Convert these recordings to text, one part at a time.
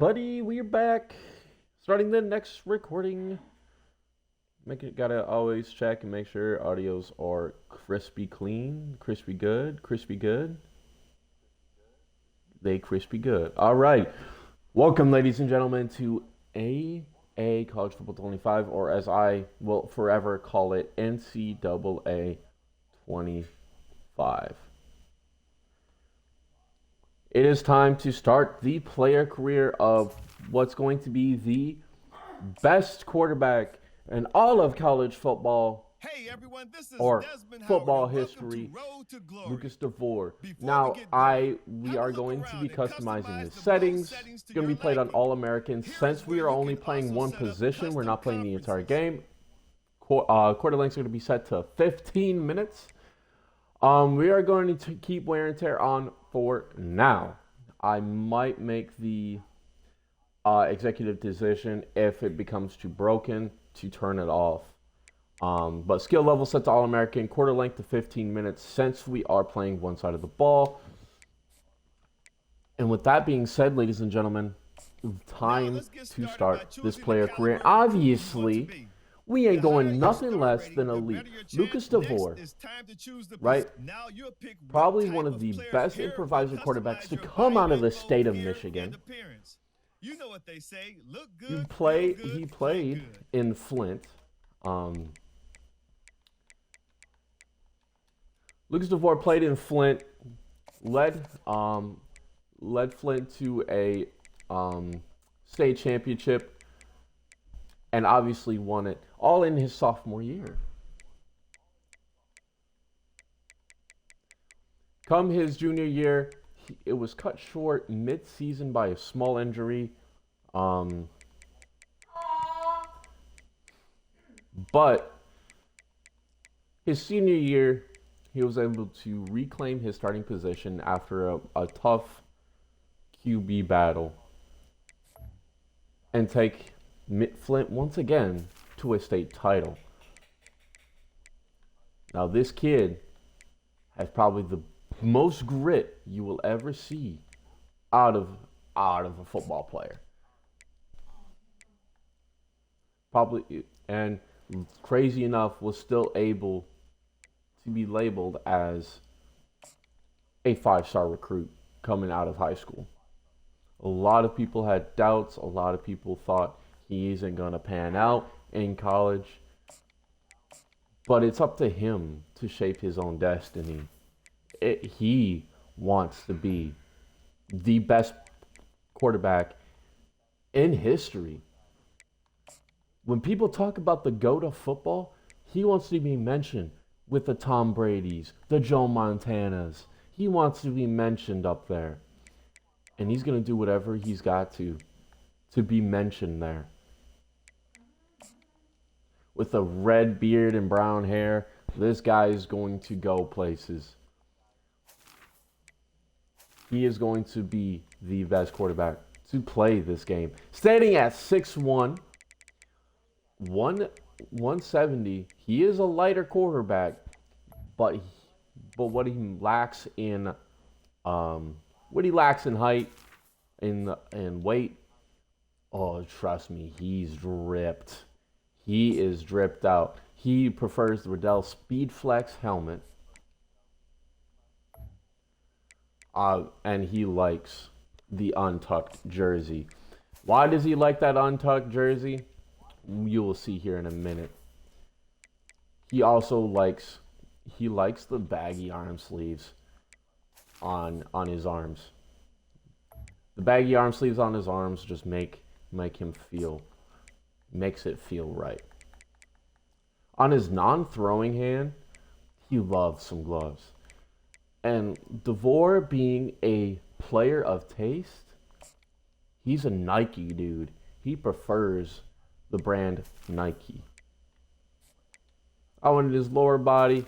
Buddy, we're back. Starting the next recording. Gotta always check and make sure audios are crispy clean, crispy good, crispy good. They crispy good. All right. Welcome, ladies and gentlemen, to AA College Football 25, or as I will forever call it, NCAA 25. It is time to start the player career of what's going to be the best quarterback in all of college football. Hey everyone, this is or Desmond football Howard, history, Road to Glory. Lucas DeVore. Before Now, we get going, we have a are look going to be around and customizing customize his the settings. settings to It's going to your be played on liking. All-Americans. Here's Since we where are you only can playing also one set up position, we're custom not playing the entire conferences. game. Quarter lengths are going to be set to 15 minutes. We are going to keep wear and tear on for now. I might make the executive decision if it becomes too broken to turn it off. But skill level set to All-American, quarter length to 15 minutes since we are playing one side of the ball. And with that being said, ladies and gentlemen, time to start this player career. Obviously, we ain't going nothing less than elite. Lucas DeVore, right? Probably one of the best improviser quarterbacks to come out of the state of Michigan. You know what they say, look good, He played in Flint. Lucas DeVore played in Flint, led Flint to a state championship, and obviously won it all in his sophomore year. Come his junior year, it was cut short mid-season by a small injury. But his senior year, he was able to reclaim his starting position after a tough QB battle and take Flint once again to a state title. Now, this kid has probably the most grit you will ever see out of a football player. Probably, and crazy enough, was still able to be labeled as a 5-star recruit coming out of high school. A lot of people had doubts. A lot of people thought he isn't going to pan out in college. But it's up to him to shape his own destiny. He wants to be the best quarterback in history. When people talk about the GOAT of football, he wants to be mentioned with the Tom Bradys, the Joe Montanas. He wants to be mentioned up there. And he's going to do whatever he's got to be mentioned there. With a red beard and brown hair, this guy is going to go places. He is going to be the best quarterback to play this game. Standing at 6'1", 170, he is a lighter quarterback, but what he lacks in height and weight, oh, trust me, he's dripped. He is dripped out. He prefers the Riddell Speed Flex helmet, and he likes the untucked jersey. Why does he like that untucked jersey? You will see here in a minute. He also likes the baggy arm sleeves on his arms. The baggy arm sleeves on his arms just makes it feel right. On his non-throwing hand, he loves some gloves. And DeVore, being a player of taste, he's a Nike dude. He prefers the brand Nike. On his lower body,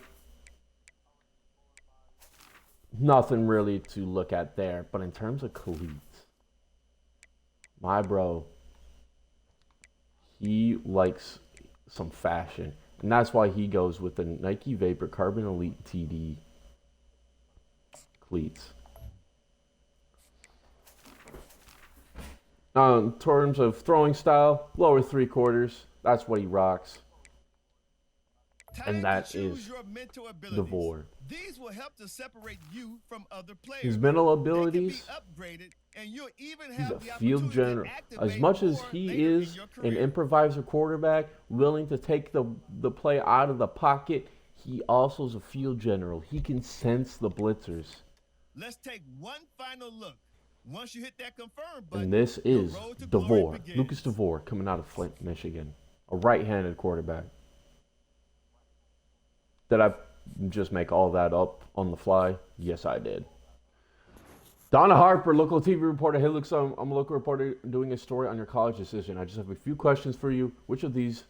nothing really to look at there. But in terms of cleats, my bro, he likes some fashion. And that's why he goes with the Nike Vapor Carbon Elite TD cleats. In terms of throwing style, lower three quarters. That's what he rocks. And Time to that choose is your mental abilities. DeVore. These will help to separate you from other players. His mental They can be abilities, upgraded, and you'll even he's have a the field opportunity to general. As activate much as more he later in is your an career. improviser quarterback, willing to take the play out of the pocket, he also is a field general. He can sense the blitzers. Let's take one final look. Once you hit that confirm button, And this the is road to glory DeVore, begins. Lucas DeVore, coming out of Flint, Michigan. A right-handed quarterback. Did I just make all that up on the fly? Yes, I did. Donna Harper, local TV reporter. Hey, Luke, so I'm a local reporter doing a story on your college decision. I just have a few questions for you. Which of these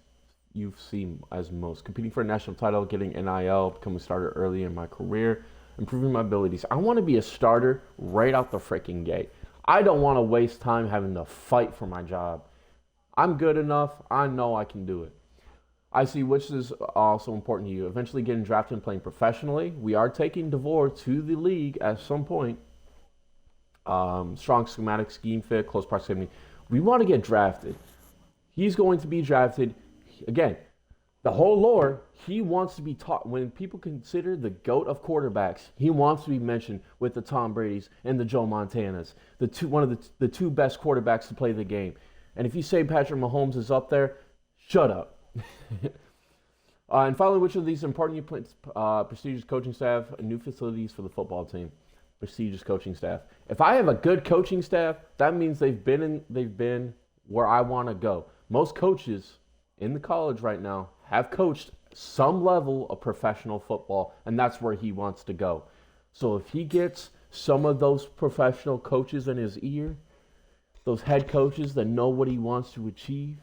you've seen as most? Competing for a national title, getting NIL, becoming a starter early in my career, improving my abilities. I want to be a starter right out the freaking gate. I don't want to waste time having to fight for my job. I'm good enough. I know I can do it. I see which is also important to you. Eventually getting drafted and playing professionally. We are taking DeVore to the league at some point. Strong schematic, scheme fit, close proximity. We want to get drafted. He's going to be drafted. Again, the whole lore, he wants to be taught. When people consider the GOAT of quarterbacks, he wants to be mentioned with the Tom Brady's and the Joe Montanas, one of the two best quarterbacks to play the game. And if you say Patrick Mahomes is up there, shut up. And finally, which of these important you put prestigious coaching staff and new facilities for the football team? Prestigious coaching staff. If I have a good coaching staff, that means they've been where I want to go. Most coaches in the college right now have coached some level of professional football, and that's where he wants to go. So if he gets some of those professional coaches in his ear, those head coaches that know what he wants to achieve,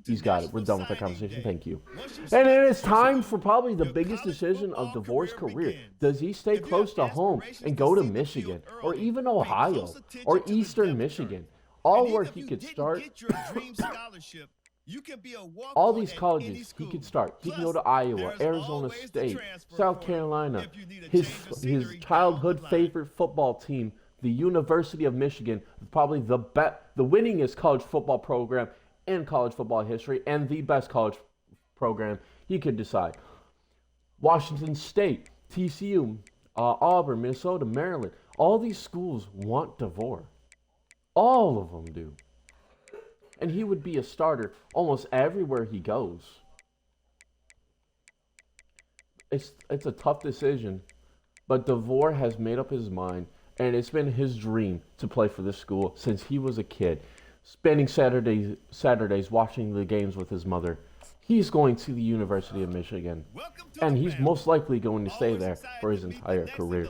he's got it. We're done with the conversation. Thank you. And it is time for probably the biggest decision of DeVore's career. Does he stay close to home and go to Michigan or even Ohio or Eastern Michigan? All where he could start. All these colleges he could start. He can go to Iowa, Arizona State, South Carolina. His childhood favorite football team, the University of Michigan, probably the winningest college football program in college football history and the best college program. He could decide. Washington State, TCU, Auburn, Minnesota, Maryland. All these schools want DeVore. All of them do. And he would be a starter almost everywhere he goes. It's a tough decision, but DeVore has made up his mind, and it's been his dream to play for this school since he was a kid, spending Saturdays watching the games with his mother. He's going to the University of Michigan, and he's most likely going to stay there for his entire career.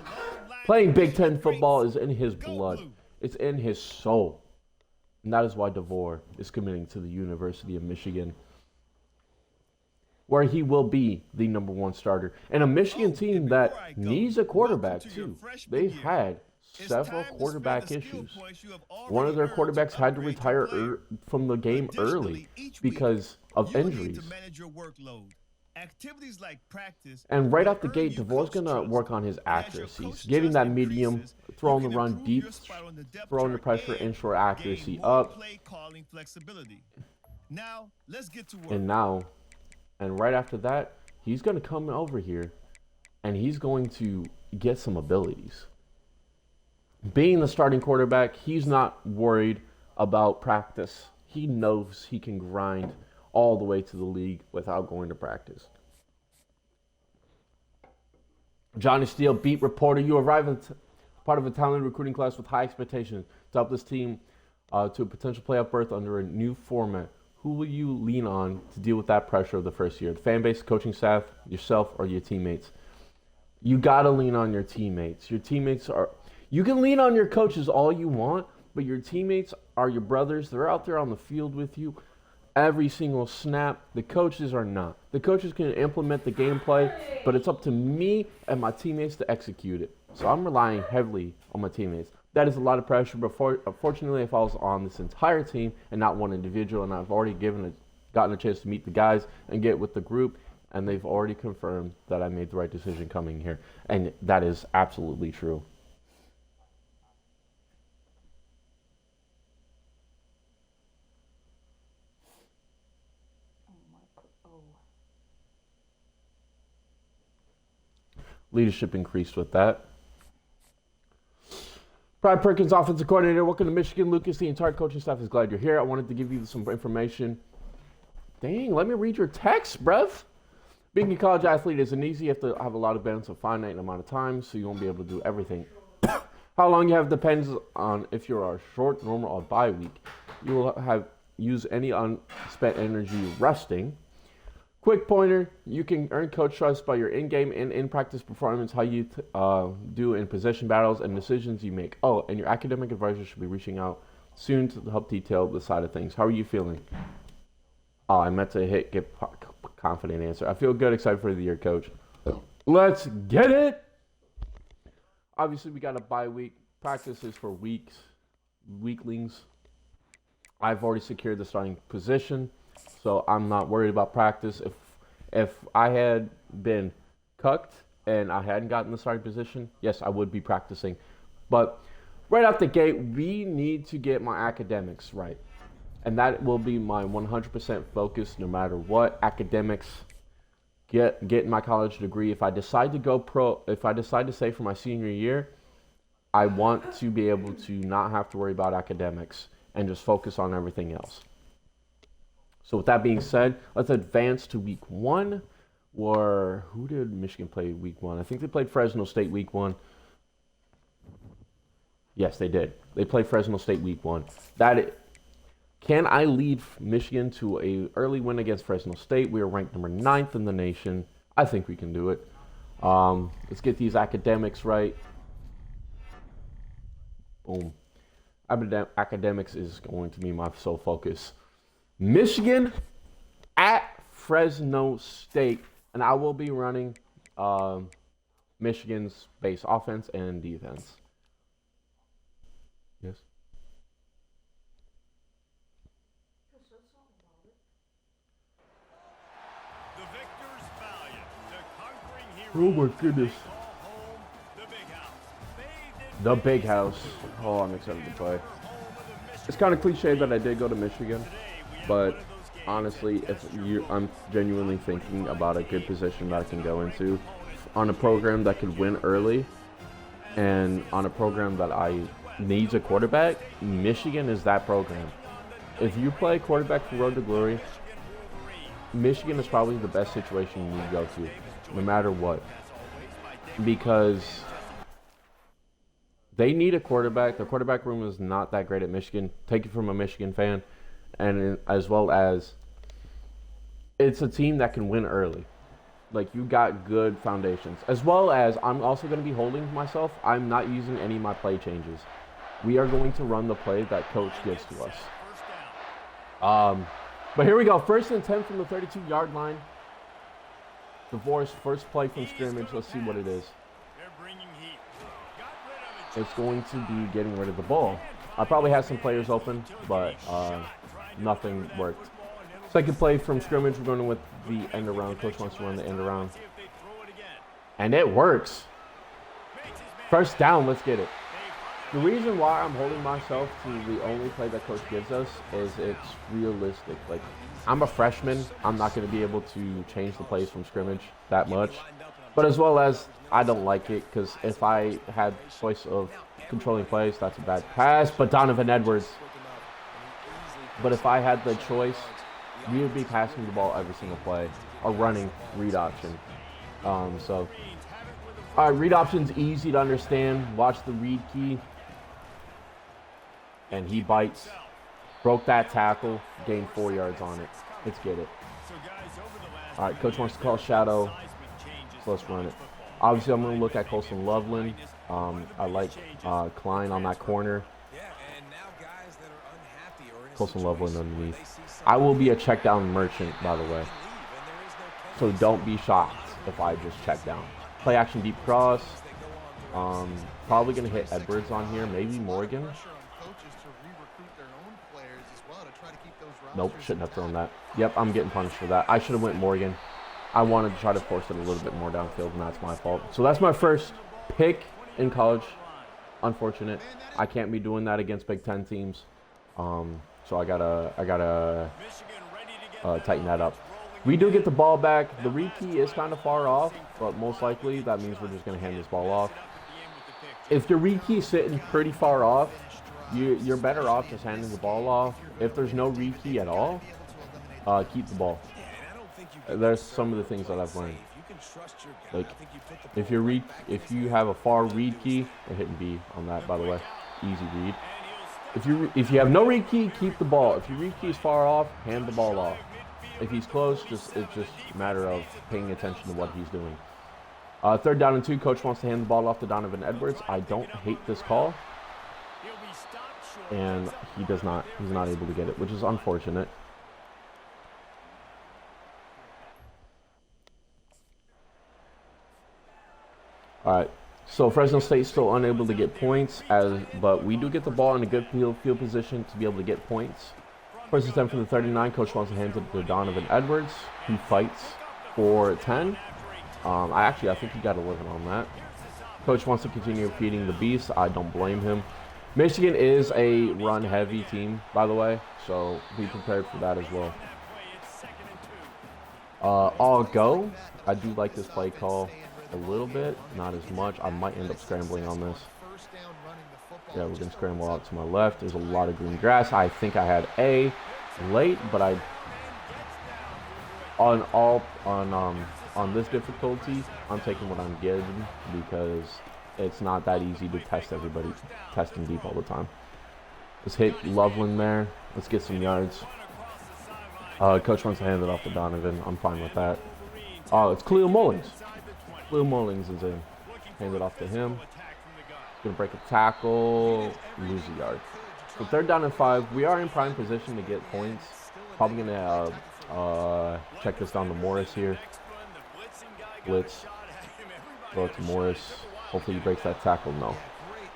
Playing Big Ten football is in his blood. It's in his soul. And that is why DeVore is committing to the University of Michigan, where he will be the number one starter. And a Michigan team that needs a quarterback, too. They've had several quarterback issues. One of their quarterbacks had to retire from the game early because of injuries. And right off the gate, DeVore's going to work on his accuracies, getting that medium, throwing the run deep, throwing the pressure and short accuracy up. And right after that, he's going to come over here and he's going to get some abilities. Being the starting quarterback, he's not worried about practice. He knows he can grind all the way to the league without going to practice. Johnny Steele, beat reporter. You arrive as part of a talented recruiting class with high expectations to help this team to a potential playoff berth under a new format. Who will you lean on to deal with that pressure of the first year? The fan base, coaching staff, yourself, or your teammates? You got to lean on your teammates. Your teammates are... You can lean on your coaches all you want, but your teammates are your brothers. They're out there on the field with you every single snap. The coaches are not. The coaches can implement the gameplay, but it's up to me and my teammates to execute it. So I'm relying heavily on my teammates. That is a lot of pressure, but fortunately it falls on this entire team and not one individual, and I've already gotten a chance to meet the guys and get with the group, and they've already confirmed that I made the right decision coming here, and that is absolutely true. Leadership increased with that. Brian Perkins, offensive coordinator. Welcome to Michigan. Lucas, the entire coaching staff is glad you're here. I wanted to give you some information. Dang, let me read your text, bruv. Being a college athlete isn't easy. You have to have a lot of balance of finite amount of time, so you won't be able to do everything. How long you have depends on if you're a short, normal, or bye week. You will have use any unspent energy resting. Quick pointer, you can earn coach trust by your in-game and in-practice performance, how you do in possession battles and decisions you make. Oh, and your academic advisor should be reaching out soon to help detail the side of things. How are you feeling? Oh, I meant to get confident answer. I feel good, excited for the year, coach. Let's get it! Obviously, we got a bye week. Practice is for weaklings. I've already secured the starting position, so I'm not worried about practice. If I had been cucked and I hadn't gotten the starting position, yes, I would be practicing. But right out the gate, we need to get my academics right. And that will be my 100% focus no matter what. Academics, get my college degree. If I decide to go pro, if I decide to stay for my senior year, I want to be able to not have to worry about academics and just focus on everything else. So with that being said, let's advance to week 1. Or who did Michigan play week 1? I think they played Fresno State week 1. Yes, they did. They played Fresno State week 1. Can I lead Michigan to a early win against Fresno State? We are ranked number 9th in the nation. I think we can do it. Let's get these academics right. Boom. Academics is going to be my sole focus. Michigan at Fresno State. And I will be running Michigan's base offense and defense. Yes? Oh my goodness. The big house. Oh, I'm excited to play. It's kind of cliche that I did go to Michigan, but honestly, I'm genuinely thinking about a good position that I can go into on a program that could win early and on a program that needs a quarterback. Michigan is that program. If you play quarterback for Road to Glory, Michigan is probably the best situation you need to go to, no matter what. Because they need a quarterback. The quarterback room is not that great at Michigan. Take it from a Michigan fan. And as well as it's a team that can win early. Like, you got good foundations. As well as I'm also going to be holding myself. I'm not using any of my play changes. We are going to run the play that coach gives to us. But here we go. 1st and 10 from the 32-yard line. DeVore's first play from scrimmage. Let's see what it is. It's going to be getting rid of the ball. I probably had some players open, but nothing worked. Second play from scrimmage. We're going with the end around. Coach wants to run the end around. And it works. First down. Let's get it. The reason why I'm holding myself to the only play that coach gives us is it's realistic. Like, I'm a freshman. I'm not going to be able to change the plays from scrimmage that much. But as well as I don't like it because if I had choice of controlling plays, that's a bad pass. But Donovan Edwards. But if I had the choice, we would be passing the ball every single play or running read option. All right, read option's easy to understand. Watch the read key. And he bites. Broke that tackle. Gained 4 yards on it. Let's get it. All right, coach wants to call shadow. So let's run it. Obviously, I'm going to look at Colson Loveland. I like Klein on that corner. Colson Loveland underneath. I will be a check down merchant, by the way. So don't be shocked if I just check down. Play action deep cross. Probably going to hit Edwards on here. Maybe Morgan. Nope, shouldn't have thrown that. Yep, I'm getting punished for that. I should have went Morgan. I wanted to try to force it a little bit more downfield, and that's my fault. So that's my first pick in college. Unfortunate. I can't be doing that against Big Ten teams. So I gotta tighten that up. We do get the ball back. The read key is kind of far off, but most likely that means we're just going to hand this ball off. If the read key is sitting pretty far off, you're better off just handing the ball off. If there's no read key at all, keep the ball. There's some of the things that I've learned. Like, if you have a far read key, we're hitting B on that, by the way. Easy read. If you have no read key, keep the ball. If your read key is far off, hand the ball off. If he's close, it's just a matter of paying attention to what he's doing. 3rd down and 2. Coach wants to hand the ball off to Donovan Edwards. I don't hate this call. And he's not able to get it, which is unfortunate. All right, so Fresno State still unable to get points, but we do get the ball in a good field position to be able to get points. First and 10 from the 39. Coach wants to hand it to Donovan Edwards, who fights for 10. I think he got 11 on that. Coach wants to continue feeding the beast. I don't blame him. Michigan is a run-heavy team, by the way, so be prepared for that as well. All go. I do like this play call a little bit, not as much. I might end up scrambling on this. Yeah, we're gonna scramble out to my left. There's a lot of green grass. I think I had A late, but on this difficulty, I'm taking what I'm given because it's not that easy to test everybody testing deep all the time. Let's hit Loveland there. Let's get some yards. Coach wants to hand it off to Donovan. I'm fine with that. It's Khalil Mullings. Khalil Mullings is in. Hand it off to him. Gonna break a tackle, lose a yard. So 3rd down and 5. We are in prime position to get points. Probably gonna check this down to Morris here. Blitz. Throw it to Morris. Hopefully he breaks that tackle. No.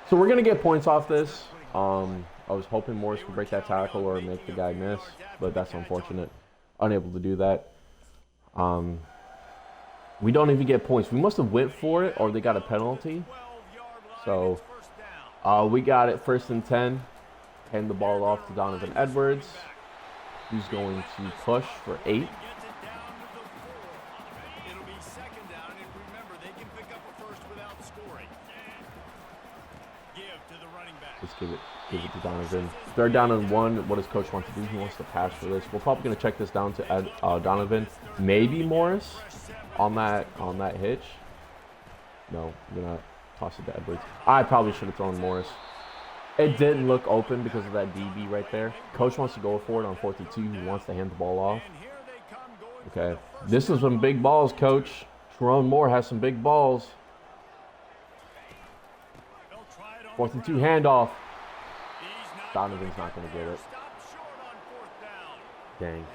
So we're gonna get points off this. I was hoping Morris would break that tackle or make the guy miss, but that's unfortunate. Unable to do that. We don't even get points. We must have went for it, or they got a penalty. So we got it 1st and 10. Hand the ball off to Donovan Edwards. He's going to push for 8. Let's give it to Donovan. 3rd down and 1. What does coach want to do? He wants to pass for this. We're probably going to check this down to Donovan. Maybe Morris on that hitch. No, we're gonna toss it to Edwards. I probably should have thrown Morris. It didn't look open because of that DB right there. Coach wants to go for it on 4th and 2. He wants to hand the ball off. Okay, this is some big balls, Coach. Tyrone Moore has some big balls. 4th and 2 handoff. Donovan's not going to get it. Dang.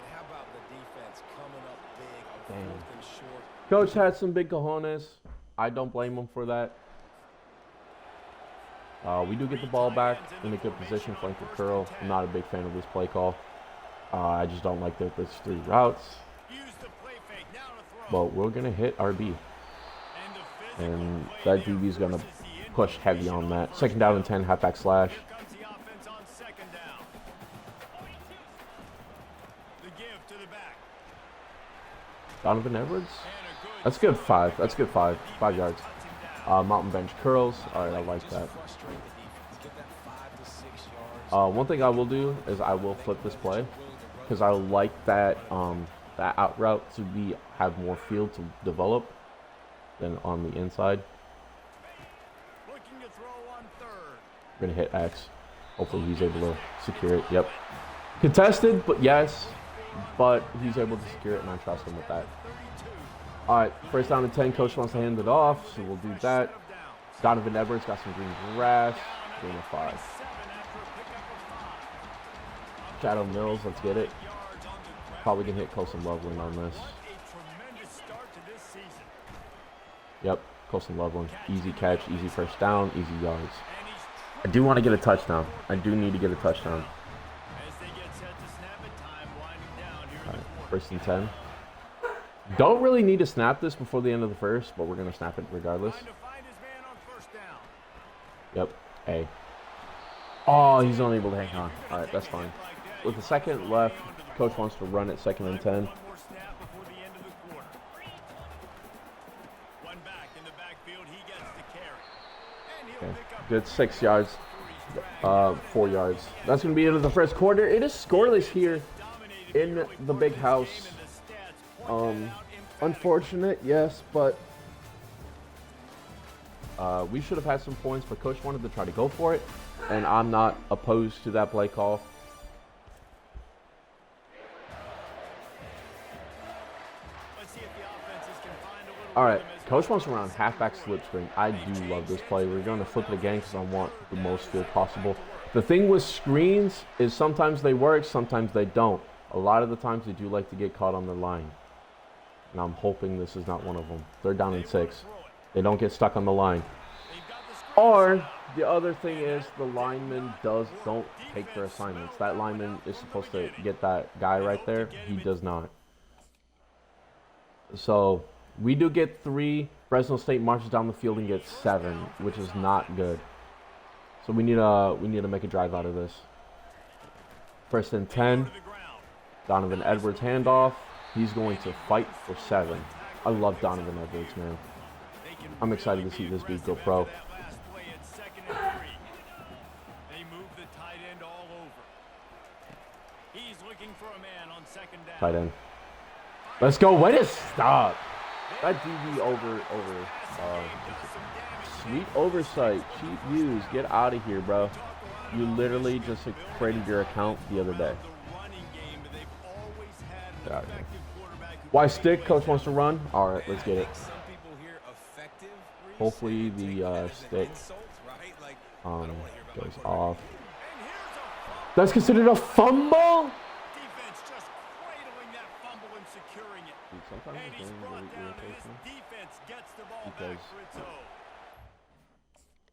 Coach had some big cojones. I don't blame him for that. We do get the ball back in a good position, flank or curl. I'm not a big fan of this play call. I just don't like there's 3 routes. But we're going to hit RB. And that DB is going to push heavy on that. 2nd down and 10, halfback slash. Donovan Edwards? That's good 5. That's good 5. 5 yards. Mountain bench curls. All right, I like that. One thing I will do is I will flip this play because I like that that out route to have more field to develop than on the inside. We're gonna hit X. Hopefully he's able to secure it. Yep. Contested, but yes. But he's able to secure it, and I trust him with that. All right, 1st down and 10. Coach wants to hand it off, so we'll do that. Donovan Edwards got some green grass. Gain of 5. Shadow Mills, let's get it. Probably can hit Colson Loveland on this. Yep, Colson Loveland. Easy catch, easy 1st down, easy yards. I do want to get a touchdown. I do need to get a touchdown. All right, 1st and 10. Don't really need to snap this before the end of the 1st, but we're going to snap it regardless. Yep, A. Oh, he's unable to hang on. All right, that's fine. With a 2nd left, coach wants to run it 2nd and 10. Good 6 yards. 4 yards. That's going to be it of the first quarter. It is scoreless here in the big house. Unfortunate, yes, but we should have had some points, but coach wanted to try to go for it, and I'm not opposed to that play call. All right, coach wants to run halfback slip screen. I do love this play. We're going to flip it again because I want the most field possible. The thing with screens is sometimes they work, sometimes they don't. A lot of the times they do like to get caught on their line. And I'm hoping this is not one of them. They're down in 6. They don't get stuck on the line. Or the other thing is the lineman don't take their assignments. That lineman is supposed to get that guy right there. He does not. So we do get 3. Fresno State marches down the field and gets 7, which is not good. So we need to make a drive out of this. 1st and 10. Donovan Edwards handoff. He's going to fight for 7. I love Donovan Edwards, man. I'm excited to see this dude go pro. Tight end. Let's go. Way to stop. That DB over. Sweet oversight. Cheap views. Get out of here, bro. You literally just created your account the other day. Get out of here. Why stick? Coach wants to run. All right, let's get it. Hopefully the stick goes off. That's considered a fumble? Dude, sometimes it's really irritating because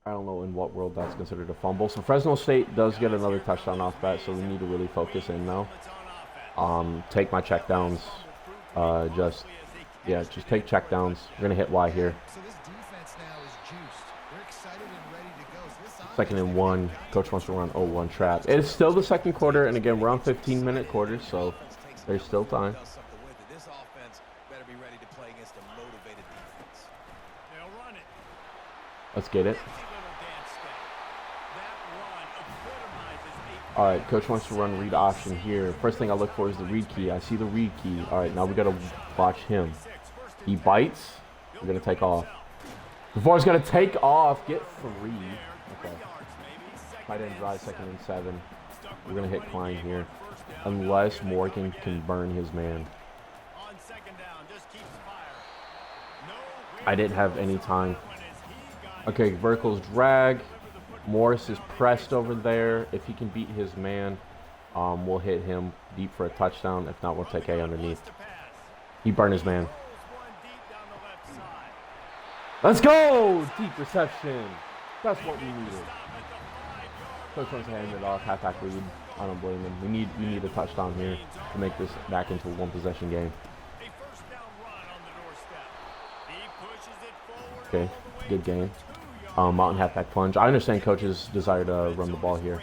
I don't know in what world that's considered a fumble. So Fresno State does get another touchdown off that, so we need to really focus in now. Take my checkdowns. Just take checkdowns. We're gonna hit Y here. 2nd and 1. Coach wants to run 0-1 trap. It's still the second quarter, and again, we're on 15-minute quarters, so there's still time. Let's get it. All right, coach wants to run read option here. First thing I look for is the read key. I see the read key. All right, now we got to watch him. He bites. We're going to take off. Before he's going to take off, get 3. Okay. Tight end drive, 2nd and 7. We're going to hit Klein here. Unless Morgan can burn his man. I didn't have any time. Okay, verticals drag. Morris is pressed over there. If he can beat his man, we'll hit him deep for a touchdown. If not, we'll take A underneath. He burned his man. Let's go! Deep reception. That's what we needed. Coach wants to hand it off. Halfback lead. I don't blame him. We need a touchdown here to make this back into a 1-possession game. Okay, good game. Mountain halfback plunge. I understand coach's desire to run the ball here.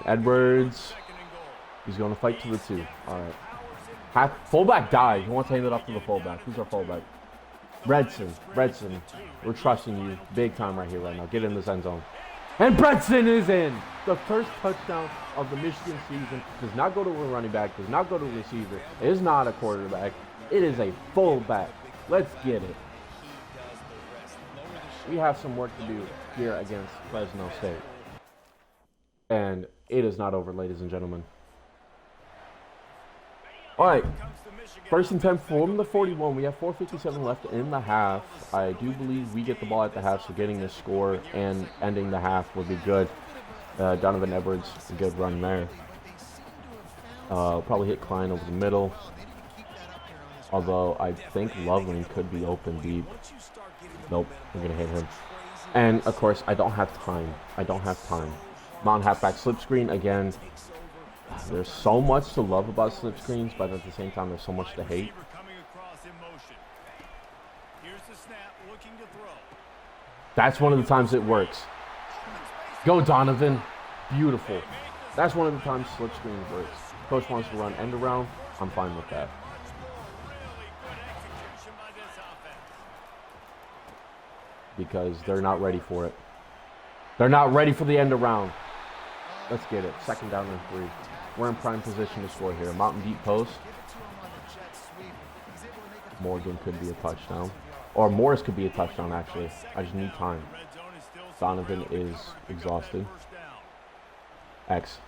Edwards. He's going to fight to the 2. All right. Fullback dive. He wants to hand it off to the fullback. Who's our fullback? Redson. We're trusting you big time right here, right now. Get in this end zone. And Bredson is in. The first touchdown of the Michigan season does not go to a running back, does not go to a receiver. It is not a quarterback. It is a fullback. Let's get it. We have some work to do here against Fresno State. And it is not over, ladies and gentlemen. All right. 1st and 10 from the 41. We have 4:57 left in the half. I do believe we get the ball at the half, so getting this score and ending the half would be good. Donovan Edwards, a good run there. Probably hit Klein over the middle. Although I think Loveland could be open deep. Nope, we're going to hit him. And, of course, I don't have time. Mountain halfback slip screen again. There's so much to love about slip screens, but at the same time, there's so much to hate. That's one of the times it works. Go, Donovan. Beautiful. That's one of the times slip screen works. Coach wants to run end around. I'm fine with that. because they're not ready for it. They're not ready for the end around. Let's get it. 2nd down and 3. We're in prime position to score here. Mountain deep post. Morgan could be a touchdown. Or Morris could be a touchdown, actually. I just need time. Donovan is exhausted. X.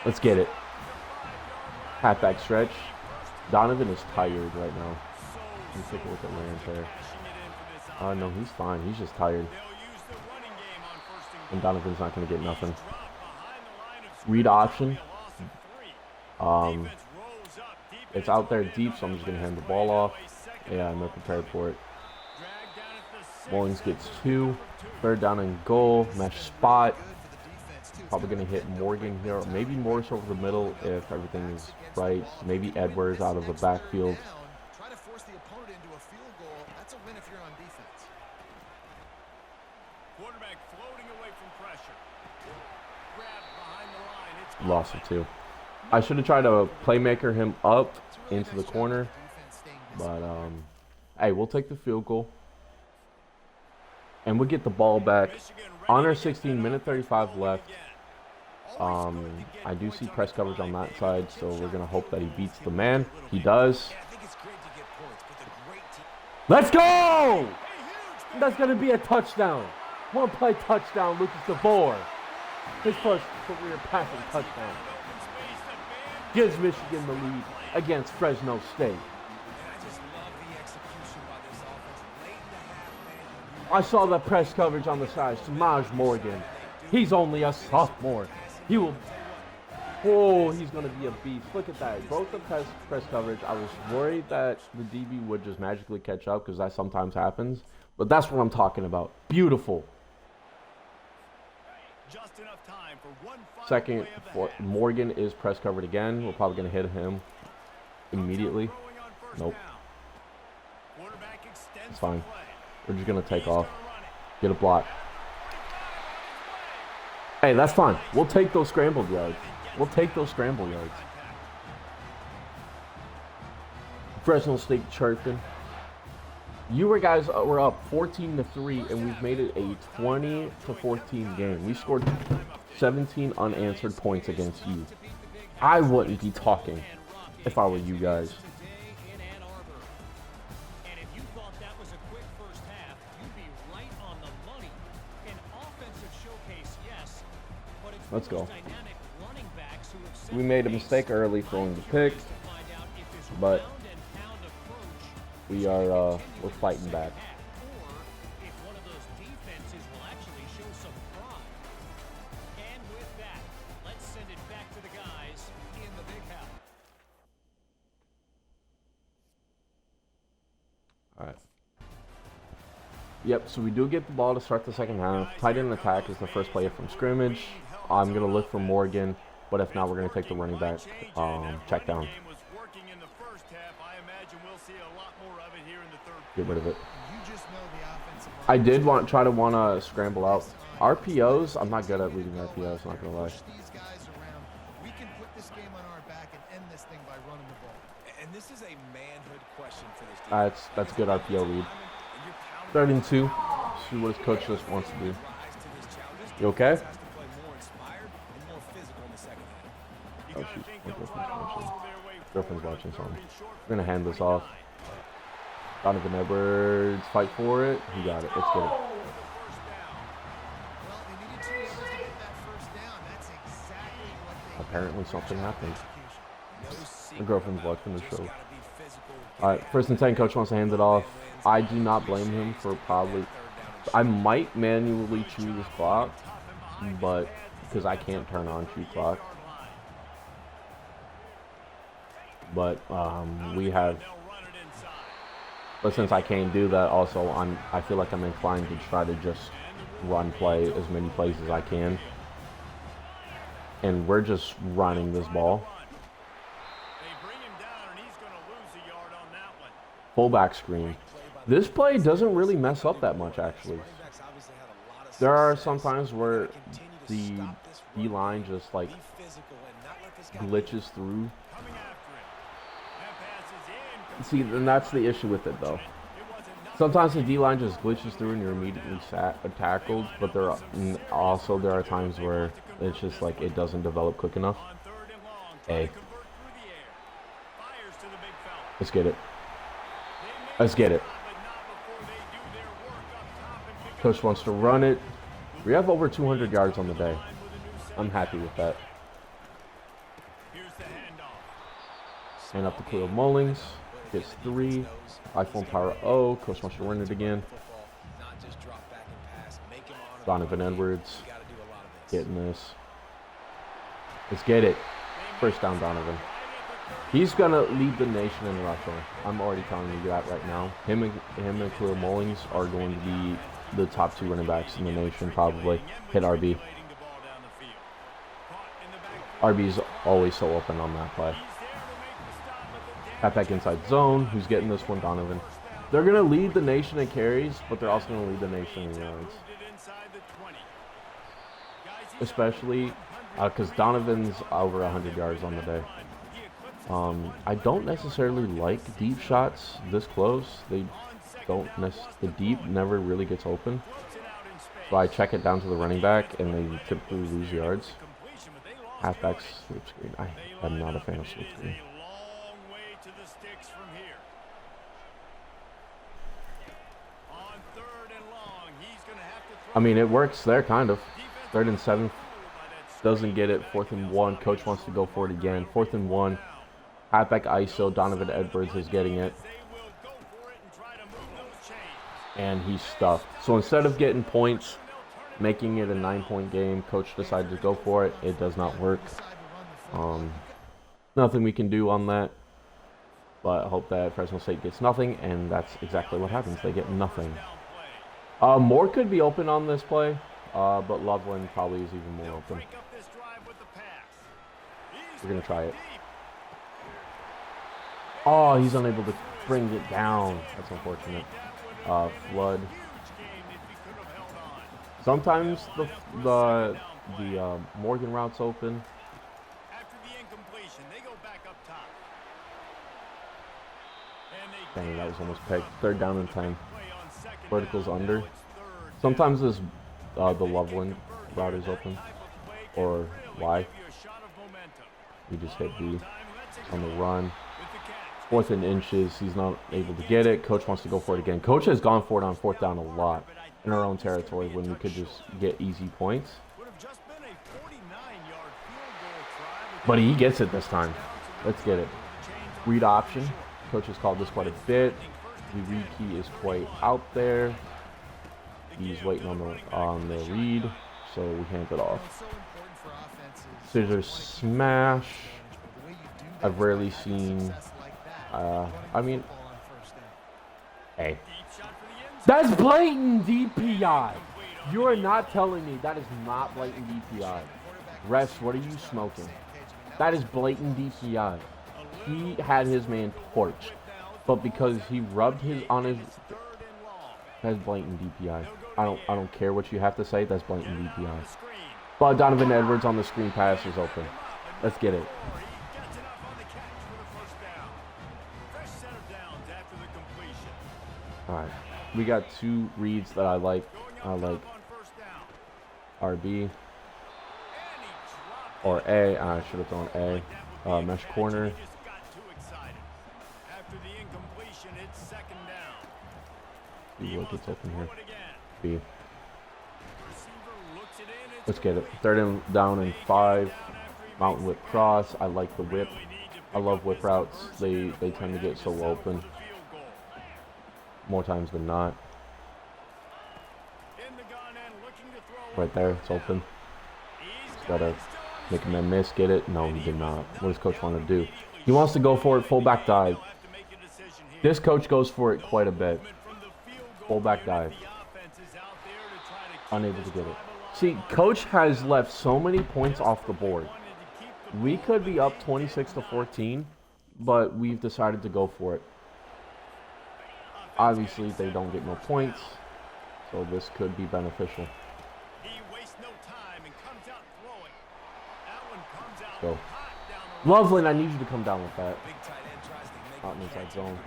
Let's get it. Halfback stretch. Donovan is tired right now. Let me take a look at Lance there. No, he's fine. He's just tired. And Donovan's not going to get nothing. Read option. It's out there deep, so I'm just going to hand the ball off. Yeah, I'm not prepared for it. Mullins gets 2. 3rd down and goal. Mesh spot. Probably going to hit Morgan here. Maybe Morris over the middle if everything is right. Maybe Edwards out of the backfield. Try to force the opponent into a field goal. That's a win if you're on defense. Quarterback floating away from pressure. Grab behind the line. It's Lost it too. I should have tried to playmaker him up into the corner. But, hey, we'll take the field goal. And we'll get the ball back. On our 16, minute 35 left. I do see press coverage on that side, so we're going to hope that he beats the man. He does. Let's go! That's going to be a touchdown. 1-play touchdown, Lucas DeBoer. His first career passing touchdown. Gives Michigan the lead against Fresno State. I saw the press coverage on the side. Samaj Morgan. He's only a sophomore. He will... Oh, he's going to be a beast. Look at that. Both the press coverage. I was worried that the DB would just magically catch up because that sometimes happens. But that's what I'm talking about. Beautiful. just enough time for one final Second, play of the half. Morgan is press covered again. We're probably going to hit him immediately. Nope. It's fine. We're just going to take off. Get a block. Hey, that's fine. We'll take those scrambled yards. We'll take those scramble yards. Fresno State chirping. You guys were up 14-3, and we've made it a 20-14 game. We scored 17 unanswered points against you. I wouldn't be talking if I were you guys. Let's go. We made a mistake early throwing the pick, but we're fighting back. All right. Yep, so we do get the ball to start the second half. Tight end attack is the first play from scrimmage. I'm going to look for Morgan, but if not, we're going to take the running back check down. Get rid of it. I did try to scramble out. RPOs, I'm not good at reading RPOs, not going to lie. We can put this game on our back and end this thing by running the ball. And this is a manhood question for this team. That's good RPO read. 3rd and 2. See what his coach just wants to do. You okay? Oh, shoot. My girlfriend's watching something. We're going to hand this off. Donovan Edwards, fight for it. He got it. Let's get it. Apparently something happened. My girlfriend's watching the show. Alright, 1st and 10, coach wants to hand it off. I do not blame him for probably... I might manually chew this clock, but because I can't turn on chew clock. But we have... But since I can't do that, also I feel like I'm inclined to try to just play as many plays as I can. And we're just running this ball. Fullback screen. This play doesn't really mess up that much, actually. There are some times where the D-line just like glitches through. See, and that's the issue with it, though. Sometimes the D-line just glitches through and you're immediately tackled, but there are times where it's just like it doesn't develop quick enough. Hey. Let's get it. Let's get it. Coach wants to run it. We have over 200 yards on the day. I'm happy with that. Hand up to Cleo Mullings. Gets 3. iPhone Power O. Coach wants to run it again. Donovan Edwards. Getting this. Let's get it. First down, Donovan. He's going to lead the nation in rushing. I'm already telling you that right now. Him and Cleo Mullings are going to be the top 2 running backs in the nation, probably. Hit RB. RB's always so open on that play. Halfback inside zone. Who's getting this one? Donovan. They're going to lead the nation in carries, but they're also going to lead the nation in yards. Especially because Donovan's over 100 yards on the day. I don't necessarily like deep shots this close. The deep never really gets open. So I check it down to the running back, and they typically lose yards. Halfback slip screen. I am not a fan of slip screen. I mean, it works there, kind of. 3rd and 7. Doesn't get it. 4th and 1. Coach wants to go for it again. 4th and 1. Halfback ISO. Donovan Edwards is getting it. And he's stuffed. So instead of getting points, making it a 9-point game, coach decided to go for it. It does not work. Nothing we can do on that. But I hope that Fresno State gets nothing, and that's exactly what happens. They get nothing. More could be open on this play, but Loveland probably is even more open. We're going to try it. Oh, he's unable to bring it down. That's unfortunate. Flood. Sometimes the Morgan route's open. Dang, that was almost pegged. 3rd down and 10. Vertical's under. Sometimes this the Loveland route is open. Or Y. We just hit B on the run. 4th and inches. He's not able to get it. Coach wants to go for it again. Coach has gone for it on 4th down a lot in our own territory when we could just get easy points. But he gets it this time. Let's get it. Read option. Coach has called this quite a bit. The read key is quite out there. He's waiting on the read, so we hand it off. Scissors smash. I've rarely seen. I mean, hey, that's blatant DPI. You are not telling me that is not blatant DPI. Rest, what are you smoking? That is blatant DPI. He had his man torched, but because he rubbed his on his, that's blatant DPI. I don't care what you have to say. That's blatant DPI. But Donovan Edwards on the screen pass is open. Let's get it. All right, we got 2 reads that I like. I like RB or A. I should have thrown A. Mesh corner. See what gets open here. B. Let's get it. 3rd down and 5. Mountain whip cross. I like the whip. I love whip routes. They tend to get so open. More times than not. Right there, it's open. Just gotta make him a miss, get it. No, he did not. What does coach want to do? He wants to go for it, fullback dive. This coach goes for it quite a bit. Fullback dive. Unable to get it. See, coach has left so many points off the board. We could be up 26-14, but we've decided to go for it. Obviously, they don't get no points, so this could be beneficial. So, Loveland, I need you to come down with that. Out in inside zone.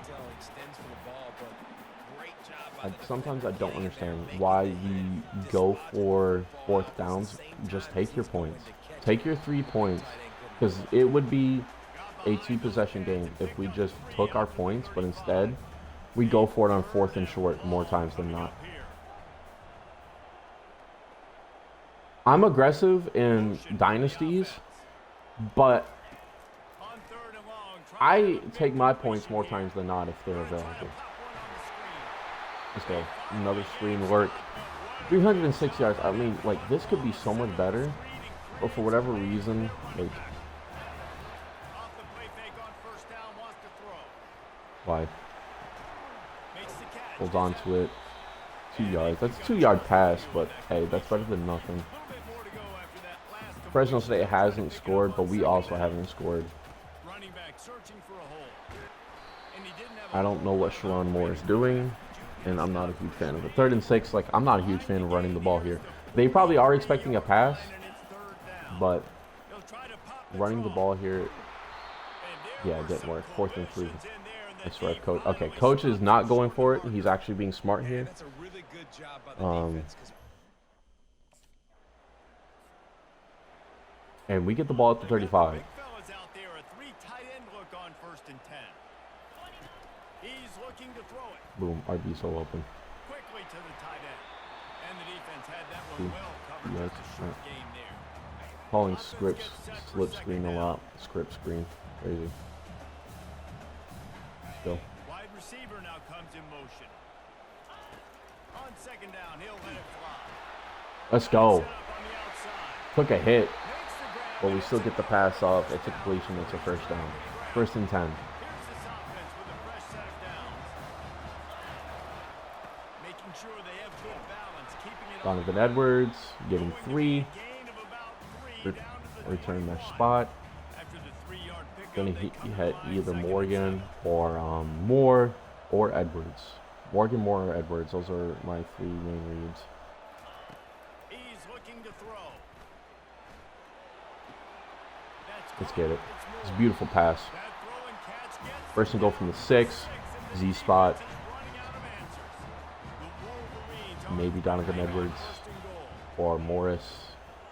sometimes I don't understand why we go for fourth downs. Just take your points. Take your 3 points. Because it would be a 2-possession game if we just took our points, but instead we go for it on 4th and short more times than not. I'm aggressive in dynasties, but I take my points more times than not if they're available. Let's go. Another screen work. 306 yards. I mean, like, this could be so much better, but for whatever reason, like, why? Hold on to it. 2 yards. That's a 2-yard pass, but hey, that's better than nothing. Fresno State hasn't scored, but we also haven't scored. I don't know what Sharon Moore is doing, and I'm not a huge fan of it. 3rd and 6, like, I'm not a huge fan of running the ball here. They probably are expecting a pass, but running the ball here, yeah, it didn't work. 4th and 3. That's right, coach. Okay, coach is not going for it. He's actually being smart here. And we get the ball at the 35. Boom, RB so open. Quickly to the tight end. And the defense had that one well covered. Yes, It's a short game there. Calling scripts, slip screen a lot. Script screen. Crazy. Go. Wide receiver now comes in motion. On 2nd down, he'll let it fly. Let's go. Set up on the outside. Took a hit, Makes the grab. but we still get the pass off. It's a completion. It's a 1st down. 1st and 10. Here's this offense with a fresh set of downs. Making sure they have good balance, keeping it Donovan Edwards getting 3. gain of about 3 down to the Return mesh spot. after the 3-yard pickup. Gonna they come hit alive either second Morgan or Moore or Edwards. Morgan, Moore, or Edwards. Those are my 3 main reads. He's looking to throw. Let's get it. It's a beautiful pass. That throw and catch gets 1st and goal from the 6. Z spot. running out of answers. The Wolverines are Maybe Donovan Edwards first and goal. or Morris.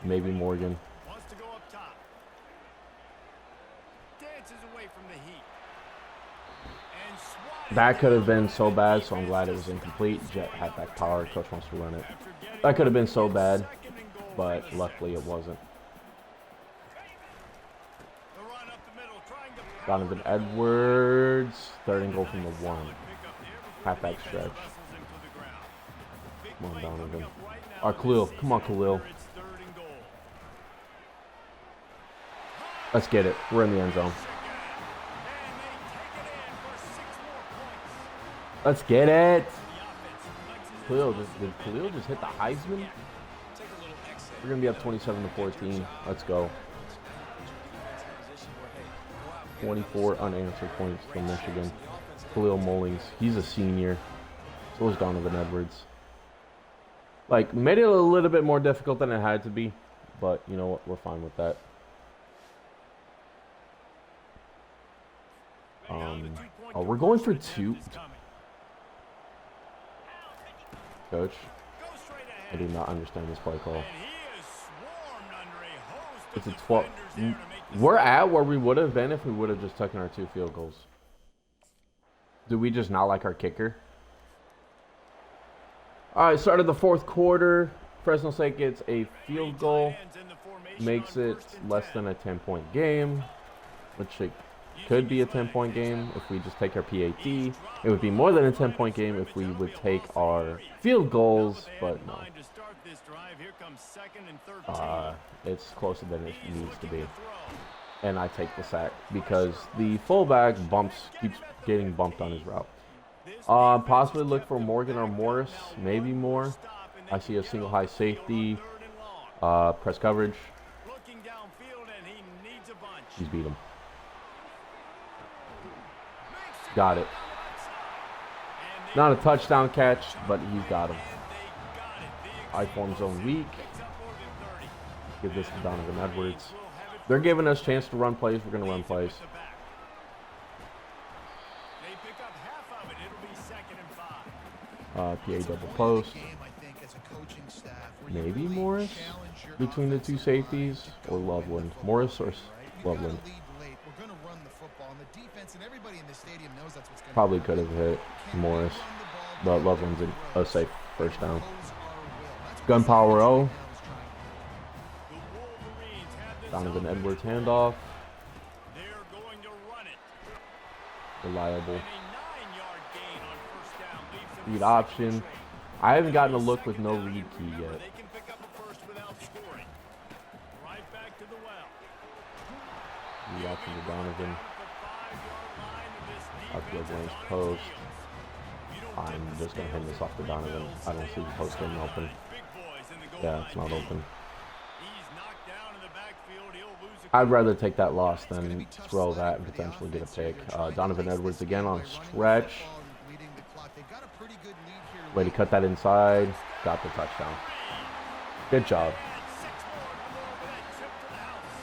Maybe Morgan. Wants to go up top. Dances away from the heat. And swats That could have been so bad, so I'm glad it was incomplete. Jet had back power. Coach wants to run it. That could have been so bad, but luckily it wasn't. the run up the middle, trying to Donovan Edwards. 3rd and goal from the 1. Halfback stretch. Come on, Donovan. Or Khalil. Come on, Khalil. Let's get it. We're in the end zone. Let's get it. Did Khalil just hit the Heisman? We're going to be up 27-14. Let's go. 24 unanswered points from Michigan. Khalil Mullings. He's a senior. So is Donovan Edwards. Like, made it a little bit more difficult than it had to be. But, you know what? We're fine with that. Oh, we're going for 2. Coach, I do not understand this play call. It's a 12. We're at where we would have been if we would have just taken our 2 field goals. Do we just not like our kicker? All right, start of the 4th quarter. Fresno State gets a field goal. Makes it less than a 10-point game, which it could be a 10-point game if we just take our PAT. It would be more than a 10-point game if we would take our field goals, but no. It's closer than it needs to be. And I take the sack because the fullback keeps getting bumped on his route. Possibly look for Morgan or Morris, maybe more. I see a single high safety, press coverage. He's beat him. Got it. Not a touchdown catch, but he's got him. I-form zone weak. Give this to Donovan Edwards. They're giving us a chance to run plays. We're going to run plays. PA double post. Game, I think, as a coaching staff, where you Maybe really Morris challenge your between the two offensive line safeties, to or go win the Loveland. football Morris or game, right? We've got to Loveland. lead late. We're going to run the football, and the defense and everybody in the stadium knows that's what's going to Probably happen. could have hit Can we Morris, run the ball but down Loveland's their a throats safe and first down. impose our will? That's what Gun this power offense O. right now is trying to do. The Wolverines have this Donovan offense Edwards rolling. handoff. They're going to run it. Reliable. And a 9-yard gain on first down leaves them Read with option. second and I haven't gotten a look with second no down, read and key remember, yet. they can pick up a first without scoring. Right back to the well. Read option to Donovan. Down at the 5-yard line, and this Outfield defense is lanes on its post. heels. You don't I'm tip the just gonna hand scales this off to if Donovan. Will I don't see the stay post on getting the open. sideline. Big boys in the goal Yeah, it's line not game. open. He's knocked down in the backfield. He'll lose a I'd couple. rather take that loss It's gonna than be tough throw sledding that and for the potentially get a offense here. pick. They're trying to Donovan ice this Edwards game again by on running the stretch. football and leading the clock. They've got a pretty good lead here Way to late. cut that inside. Got the touchdown. Good job. And 6 more to go with that trip to the house.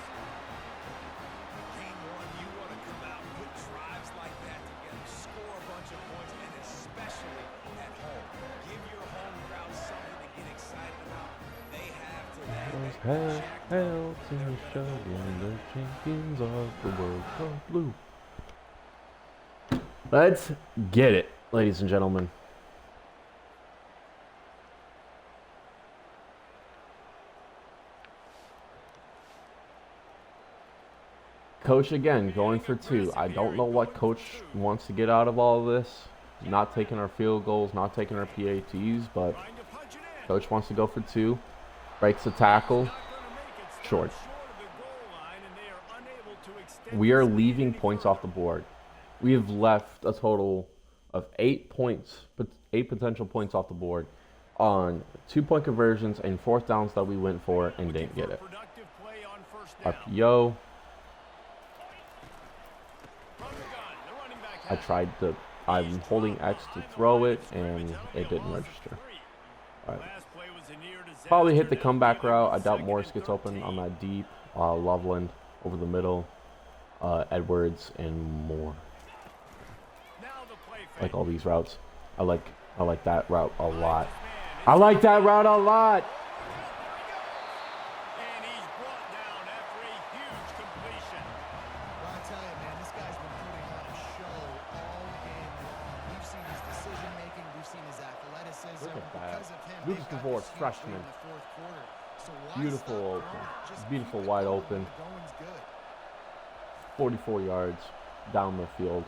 Game one, you want to come out, put drives like that together, score a bunch of points, and especially at home. Give your home crowd something to get excited about. They have today. Hail, hail to the show, the champions of the World Cup blue. Let's get it, ladies and gentlemen. Coach again going for 2. I don't know what coach wants to get out of all of this. Not taking our field goals, not taking our PATs, but Trying to punch it in. coach wants to go for 2. Breaks the tackle. Not gonna make it. Short. Stopped short of the goal line, and they are unable to extend We are this lead leaving any points further. off the board. We have left a total of 8 points, 8 potential points off the board on 2-point conversions and 4th downs that we went for and didn't get it. Productive play on first down. RPO. From the gun, the running back I has it. tried to. I'm holding X to throw it and it didn't register. All right. Last play was a near disaster. Probably hit the Now comeback dealing route. I with doubt second Morris and gets open 13. on that deep. Loveland over the middle. Edwards and more. Now the play Like fake. all these routes. I like that route a lot. Man, I like that route a lot. and he's brought down after a huge completion. Well, I tell you, man, this guy's been putting on a show all game long. We've seen his decision making, we've seen his athleticism. Look at that. Because of him, Lucas they've got DeVore, this huge freshman. lead in the fourth quarter. So why Beautiful stop open. early? Just Beautiful keep it wide going. open. The going's good. 44 yards down the field.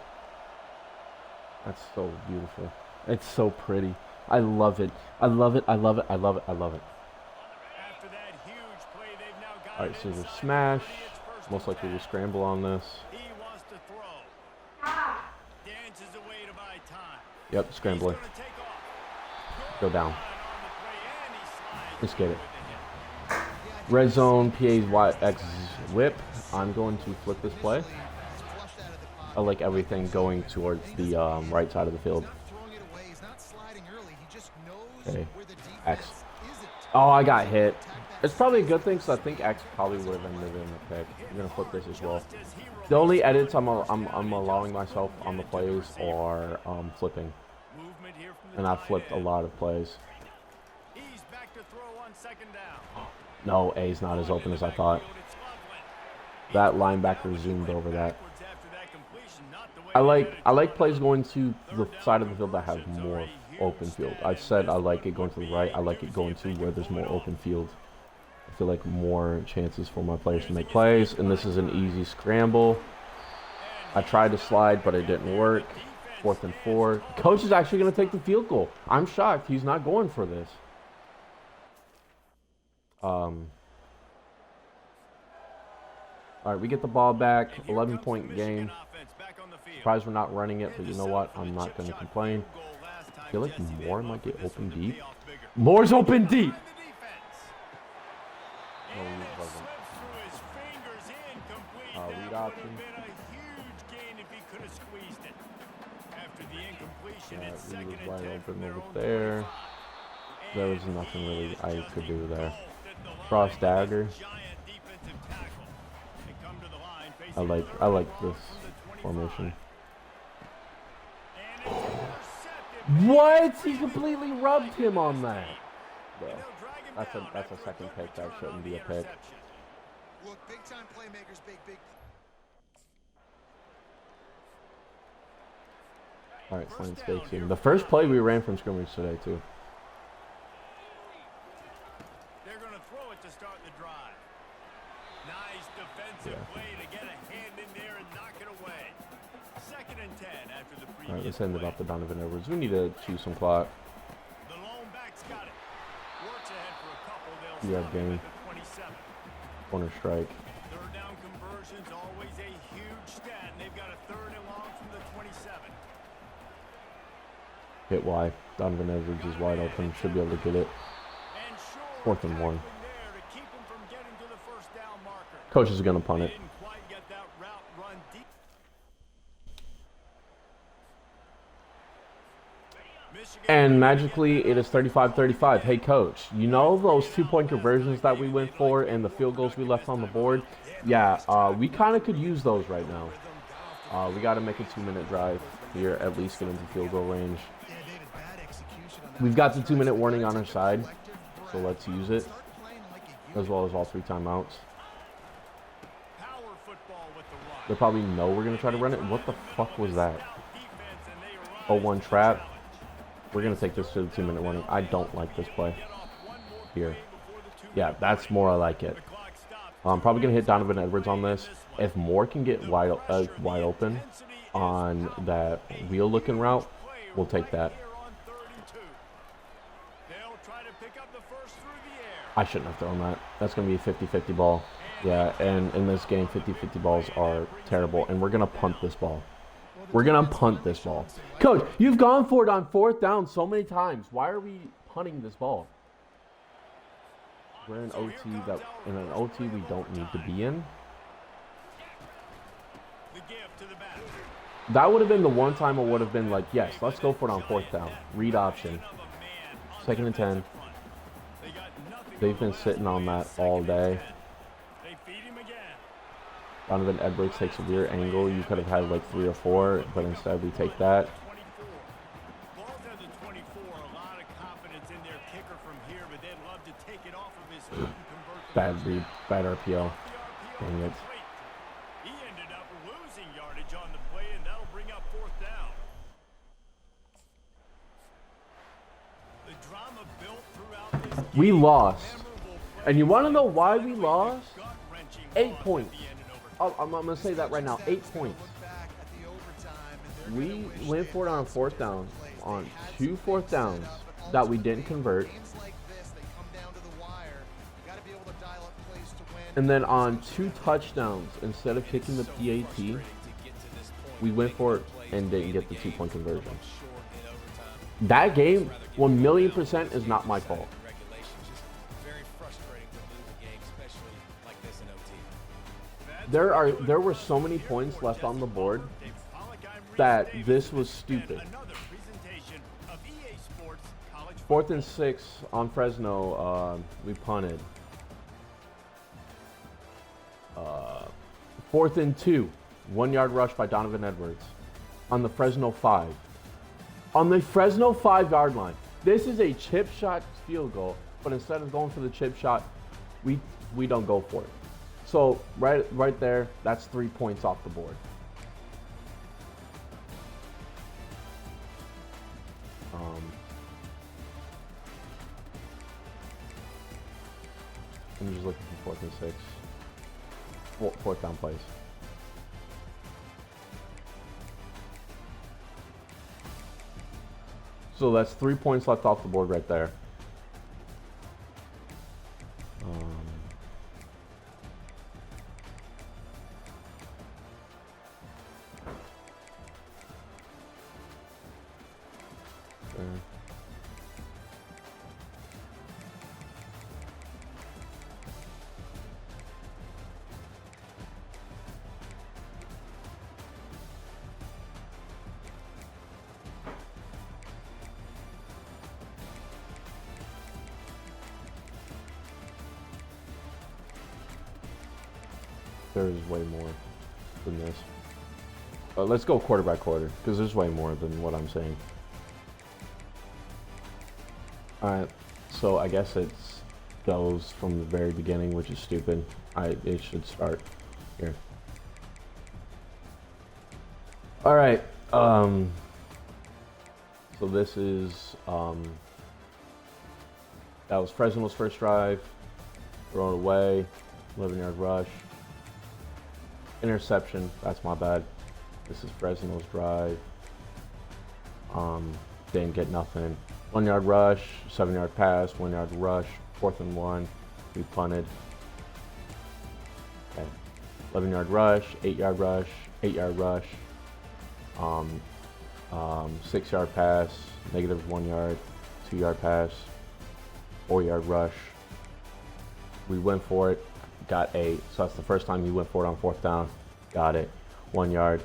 That's so beautiful. It's so pretty. I love it. I love it. I love it. I love it. I love it. After that huge play, they've now got All right, it so the inside smash. 30. It's first Most and likely we'll 10. scramble on this. He wants to throw. Dances away to buy time. Yep, scrambling. He's gonna take off. Go down. Line on the play, and he slides Let's get it. with the hit. Red zone, PA's YX whip. I'm going to flip this play. He's flushed out of the pocket. I like everything going towards the right side of the field. He's not throwing it away. He's not sliding early. He just knows Okay. where the defense X. isn't. Oh, I got hit. It's probably a good thing because I think X probably would have ended in the pick. I'm going to flip this as well. Just as he The only edits I'm allowing myself on the plays are flipping. movement here from the And I've tight flipped a end. lot of plays. He's back to throw on second down. No, A's not as open as I thought. That linebacker zoomed over that. I like plays going to the side of the field that have more open field. I've said I like it going to the right. I like it going to where there's more open field. I feel like more chances for my players to make plays. And this is an easy scramble. I tried to slide, but it didn't work. 4th and 4. Coach is actually going to take the field goal. I'm shocked he's not going for this. All right, we get the ball back. 11-point game. Surprised we're not running it, but you know what? I'm not going to complain. I feel like Moore might get open deep. Moore's open deep. No, he wasn't. Read option. Yeah, he was wide open over there. There was nothing really I could do there. Cross dagger. I like this formation. What? He completely rubbed him on that. Bro, And they'll drag him that's down a after second good pick. That return shouldn't on be the a pick. interception. Look, big-time playmakers make big. All right, science First down fakes here in. The for first play Browns. we ran from scrimmage today too. They're going to throw it to start the drive. Nice defensive play to get a hand in there and knock it away. 2nd and 10 after the previous All right, let's send it play. off to Donovan Edwards. We need to choose some clock. The lone back's got it. Works ahead for a couple. You They'll have stop him game. at the 27. Corner strike. 3rd down conversion's always a huge stat, and they've got a 3rd and long from the 27. Hit Y. Donovan Edwards is wide open. Should be able to get it. And sure, 4th and 1. tackling there to keep him from getting to the first down marker. Coach is gonna punt They it. didn't quite get that route run deep. Michigan And magically, it is 35-35. Hey, coach, you know those 2-point conversions that we went for and the field goals we left on the board? Yeah, we kind of could use those right now. We got to make a 2-minute drive here, at least get into field goal range. Yeah, David, bad execution on that. We've got the 2-minute warning on our side, so let's use it, Start playing like a as unit. well as all 3 timeouts. power football with the run. They probably know we're going to try to run it. What the fuck was that? Stout defense, and they rise 0-1 to the trap. challenge. We're going to take this to the 2-minute warning. I don't like this play. Get off one more Here. play before the 2-minute Yeah, that's more I like it. The clock stops. I'm probably going to hit Donovan Edwards on this. If Moore can get wide open on that wheel-looking route, we'll take that. Here on 3rd and 2. They'll try to pick up the first through the air. I shouldn't have thrown that. That's going to be a 50-50 ball. Yeah, and in this game, 50-50 balls are terrible, and we're going to punt this ball. We're going to punt this ball. Coach, you've gone for it on 4th down so many times. Why are we punting this ball? We're in in an OT we don't need to be in. The give to the back. That would have been the one time I would have been like, yes, let's go for it on 4th down. Read option. 2nd and 10. They got nothing They've on been the sitting last on play. that all 2nd and day. 10. They feed him again. Donovan Edwards takes a weird angle. You could have had like 3 or 4, but instead we take that. 24. Balls at the 24. A lot of confidence in their kicker from here, but they'd love to take it off of his feet and convert the Bad first read, down. bad RPO. The RPO Dang it. complete. He ended up losing yardage on the play, and that'll bring up 4th down. The drama built throughout this game. We lost. Memorable play. And you want to know why we lost? Gut-wrenching 8 loss at points. the end in overtime. I'm going to say that right now. 8 points. Look back at the overtime, and they're We gonna wish went they for it on had 4th some down, different plays. on They had 2 some 4th things downs set up, but that we ultimately, didn't convert. games like this, they come down to the wire. You gotta be able to dial up plays to win. And then on 2 touchdowns, instead of kicking the PAT, we went for it and didn't get the 2-point conversion. That game, 1,000,000% is not my fault. Very frustrating to lose a game, especially like this in OT. There were so many points left on the board that this was stupid. Another presentation of EA Sports College 4th and 6 on Fresno, we punted. 4th and 2, 1-yard rush by Donovan Edwards on the Fresno 5. On the Fresno 5-yard line. This is a chip shot field goal, but instead of going for the chip shot, we don't go for it. So right there, that's 3 points off the board. I'm just looking for 4th and 6. 4th down plays. So that's 3 points left off the board right there. There. There is way more than this. Let's go quarter by quarter, because there's way more than what I'm saying. Alright, so I guess it goes from the very beginning, which is stupid. It should start here. Alright, so this is, that was Fresno's first drive, throw it away, 11-yard rush, interception, that's my bad. This is Fresno's drive, didn't get nothing. 1-yard rush, 7-yard pass, 1-yard rush, 4th and 1, we punted. Okay. 11-yard rush, 8-yard rush, 8-yard rush, 6-yard pass, -1 yard, 2-yard pass, 4-yard rush. We went for it, got 8. So that's the first time he went for it on 4th down. Got it. 1 yard,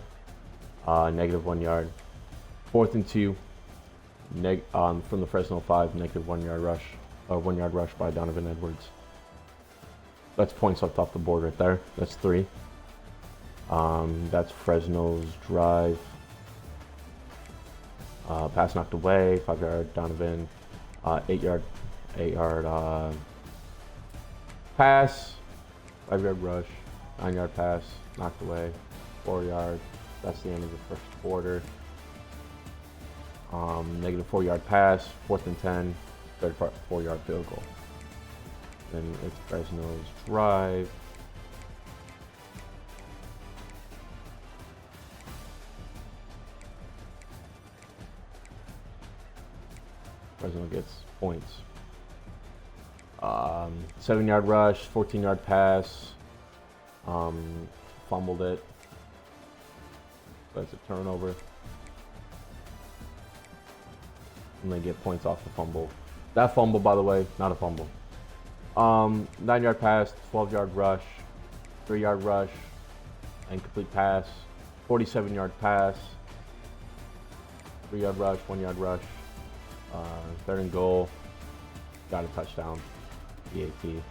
-1 yard. 4th and 2, from the Fresno 5, -1 yard rush, 1 yard rush by Donovan Edwards. That's points left off the board right there. That's 3. That's Fresno's drive. Pass knocked away, 5-yard Donovan, 8-yard pass, 5-yard rush, 9-yard pass, knocked away, 4 yard. That's the end of the first quarter. -4 yard pass, 4th and 10, 4-yard field goal. Then it's Fresno's drive. Fresno gets points. 7-yard rush, 14-yard pass, fumbled it. That's a turnover. And they get points off the fumble. That fumble, by the way, not a fumble. 9-yard pass, 12-yard rush, 3-yard rush, incomplete pass, 47-yard pass, 3-yard rush, 1-yard rush, 3rd and goal, got a touchdown, EAT.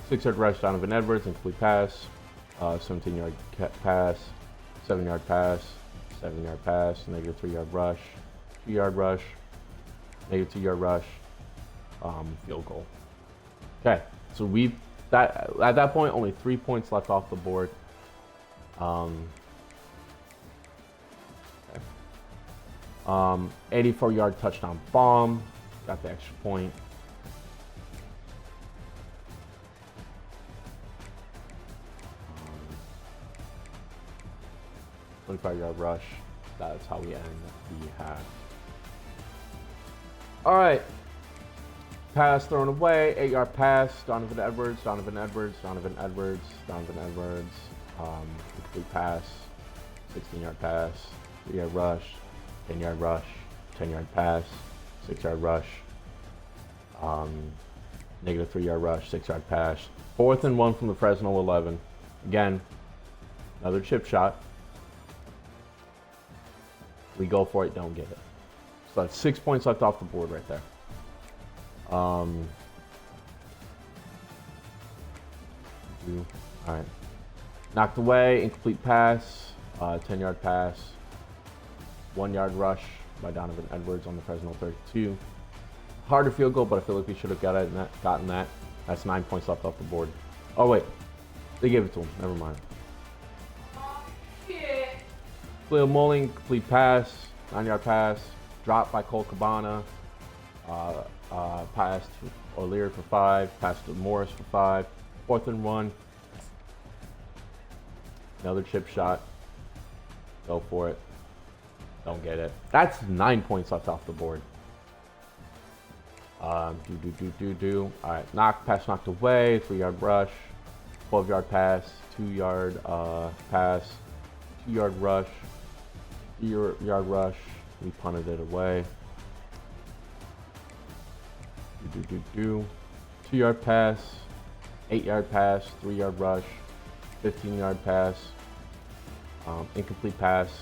6-yard rush, Donovan Edwards, incomplete pass, 17-yard pass, 7-yard pass, 7-yard pass, -3-yard rush, 2-yard rush, -2-yard rush, field goal. Okay, so at that point only 3 points left off the board. 84-yard touchdown bomb, got the extra point. 25-yard rush. That's how we end the half. All right. Pass thrown away. 8-yard pass. Donovan Edwards. Incomplete pass. 16-yard pass. 3-yard rush. 10-yard rush. 10-yard pass. 6-yard rush. -3-yard rush. 6-yard pass. 4th and 1 from the Fresno 11. Again, another chip shot. We go for it, don't get it. So that's 6 points left off the board right there. All right. Knocked away, incomplete pass, 10-yard pass, 1-yard rush by Donovan Edwards on the Fresno 32. Harder field goal, but I feel like we should have gotten that. That's 9 points left off the board. Oh wait, they gave it to him. Never mind. Cleo Mulling, complete pass, 9-yard pass, dropped by Cole Cabana, pass to O'Leary for 5, pass to Morris for 5, 4th and 1, another chip shot, go for it, don't get it. That's 9 points left off the board. All right, pass knocked away, 3-yard rush, 12-yard pass, 2-yard pass, 2-yard rush, 3-yard rush, we punted it away. 2-yard pass, 8-yard pass, 3-yard rush, 15-yard pass, incomplete pass.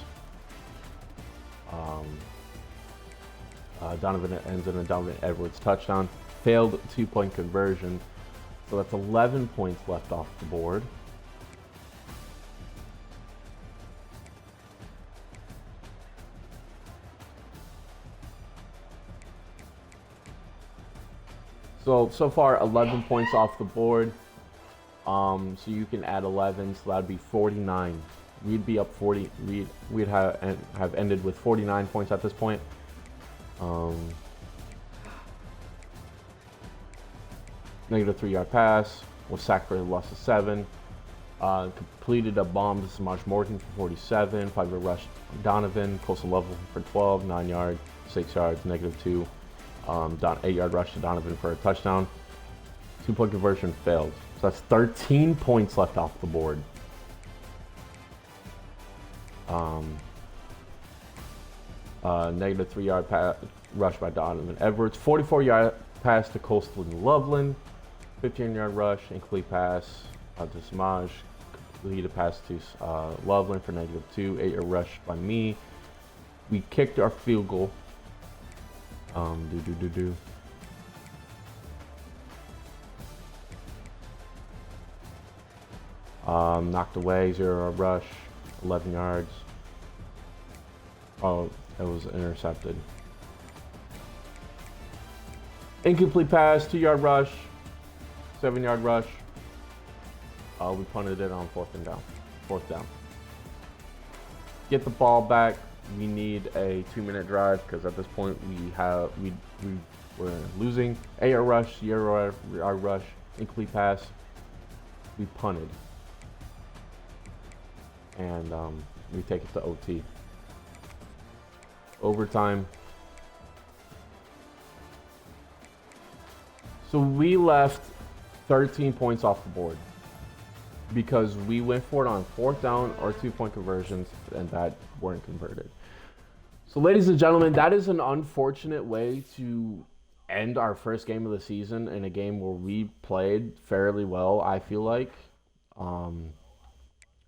Donovan ends in a Donovan Edwards touchdown. Failed 2-point conversion. So that's 11 points left off the board. So far 11 points off the board. So you can add 11, so that'd be 49. We'd be up 40. We'd have ended with 49 points at this point. Negative 3-yard pass. Was sacked for a loss of 7. Completed a bomb to Samaj Morgan for 47. 5-yard rush Donovan. Coastal level for 12. 9 yards. 6 yards. Negative 2. 8-yard rush to Donovan for a touchdown. 2-point conversion failed. So that's 13 points left off the board. Negative 3-yard rush by Donovan Edwards. 44-yard pass to Coastal and Loveland. 15-yard rush, incomplete pass to Samaj. Completed pass to Loveland for negative 2. 8-yard rush by me. We kicked our field goal. Knocked away, 0-yard rush, 11 yards. Oh, it was intercepted. Incomplete pass, 2-yard rush, 7-yard rush. We punted it on fourth down. Get the ball back. We need a 2-minute drive because at this point we were losing. 8-yard rush, 0-yard rush, incomplete pass. We punted. And we take it to OT. Overtime. So we left 13 points off the board because we went for it on fourth down or 2-point conversions and that weren't converted. So ladies and gentlemen, that is an unfortunate way to end our first game of the season in a game where we played fairly well, I feel like.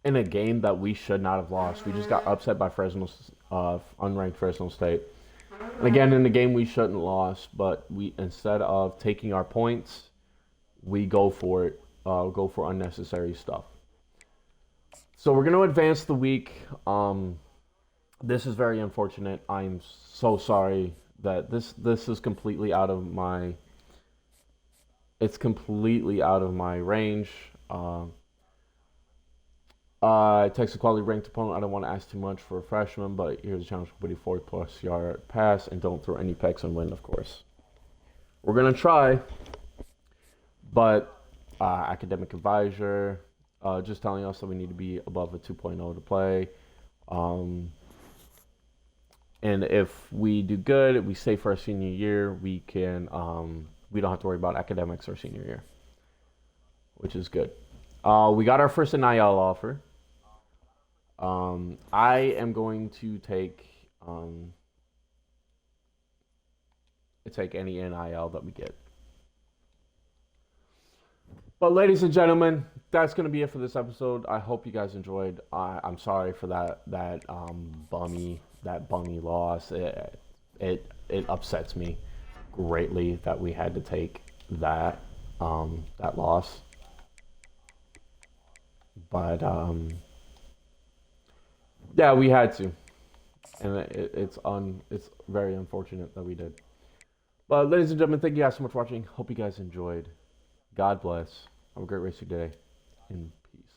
In a game that we should not have lost. We just got upset by unranked Fresno State. And again, in the game we shouldn't have lost, but we, instead of taking our points, we go for it, go for unnecessary stuff. So we're going to advance the week. This is very unfortunate. I'm so sorry that this is completely out of my, it's completely out of my range. Texas quality ranked opponent. I don't want to ask too much for a freshman, but here's a challenge for 40+ yard pass and don't throw any picks and win, of course. We're going to try, but academic advisor just telling us that we need to be above a 2.0 to play. And if we do good, we stay for our senior year, we can we don't have to worry about academics our senior year, which is good. We got our first NIL offer. I am going to take any NIL that we get. But ladies and gentlemen, that's going to be it for this episode. I hope you guys enjoyed. I'm sorry for that bummy loss. It upsets me greatly that we had to take that loss. But yeah, we had to, and it's very unfortunate that we did. But ladies and gentlemen, thank you guys so much for watching. Hope you guys enjoyed. God bless. Have a great rest of your day, and